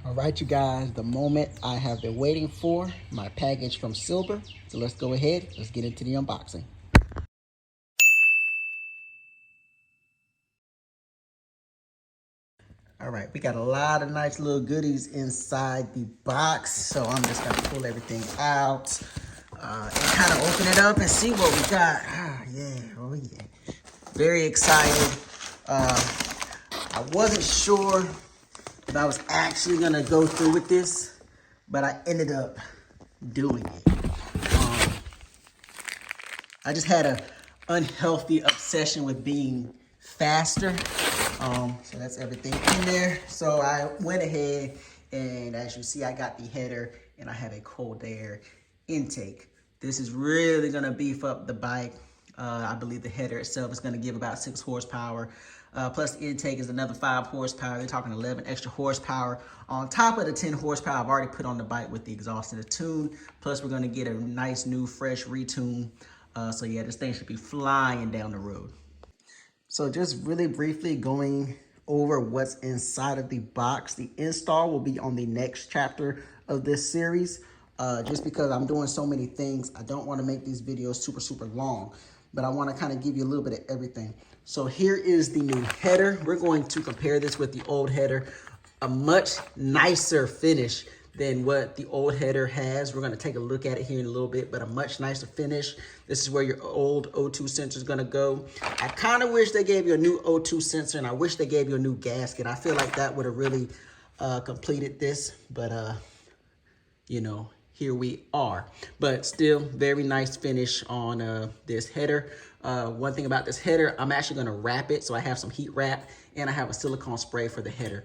All right, you guys, the moment I have been waiting for, my package from Silber. So let's go ahead, let's get into the unboxing. All right, we got a lot of nice little goodies inside the box. So I'm just gonna pull everything out and kind of open it up and see what we got. Oh yeah. Very excited. I wasn't sure if I was actually gonna go through with this, but I ended up doing it. I just had an unhealthy obsession with being faster. So that's everything in there. So I went ahead and as you see, I got the header and I have a cold air intake. This is really gonna beef up the bike. I believe the header itself is gonna give about 6 horsepower. Plus the intake is another 5 horsepower. They're talking 11 extra horsepower on top of the 10 horsepower I've already put on the bike with the exhaust and the tune. Plus we're gonna get a nice new fresh retune. So yeah, this thing should be flying down the road. So just really briefly going over what's inside of the box. The install will be on the next chapter of this series. Just because I'm doing so many things, I don't want to make these videos super long, but I want to kind of give you a little bit of everything. So here is the new header. We're going to compare this with the old header, a much nicer finish than what the old header has. We're gonna take a look at it here in a little bit, but a much nicer finish. This is where your old O2 sensor is gonna go. I kind of wish they gave you a new O2 sensor, and I wish they gave you a new gasket. I feel like that would have really completed this, but you know, here we are. But still, very nice finish on this header. One thing about this header, I'm actually gonna wrap it, so I have some heat wrap, and I have a silicone spray for the header.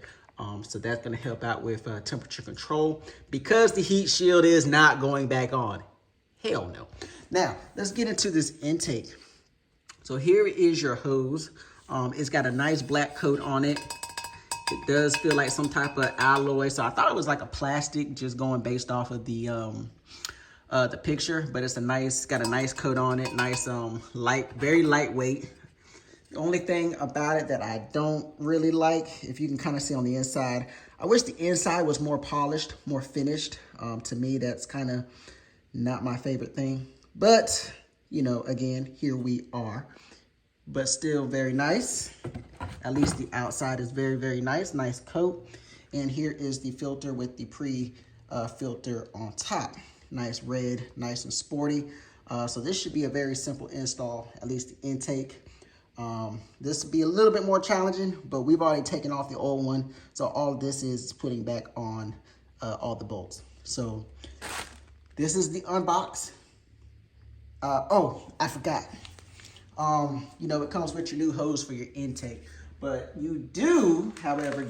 So that's gonna help out with temperature control because the heat shield is not going back on. Hell no. Now, let's get into this intake. So here is your hose. It's got a nice black coat on it. It does feel like some type of alloy. So I thought it was like a plastic, just going based off of the picture, but it's got a nice coat on it. Nice, very lightweight. The only thing about it that I don't really like, if you can kind of see on the inside, I wish the inside was more polished, more finished. To me, that's kind of not my favorite thing. But, you know, again, here we are. But still very nice. At least the outside is very nice. Nice coat. And here is the filter with the pre-filter on top. Nice red, nice and sporty. So this should be a very simple install, at least the intake. This will be a little bit more challenging, but we've already taken off the old one. So all of this is putting back on all the bolts. So this is the unbox. Oh, I forgot. You know, it comes with your new hose for your intake, but you do, however,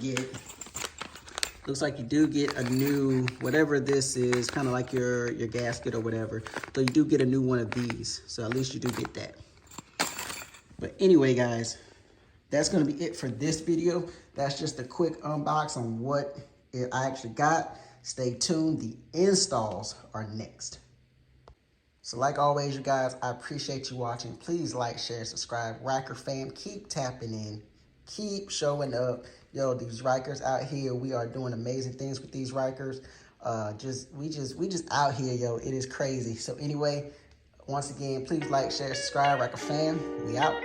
looks like you do get a new, whatever this is, kind of like your gasket or whatever. So you do get a new one of these. So at least you do get that. But anyway, guys, that's going to be it for this video. That's just a quick unbox on what I actually got. Stay tuned. The installs are next. So like always, you guys, I appreciate you watching. Please like, share, subscribe. Ryker fam, keep tapping in. Keep showing up. Yo, these Rykers out here, we are doing amazing things with these Rykers. We just out here, yo. It is crazy. So anyway, once again, please like, share, subscribe. Ryker fam, we out.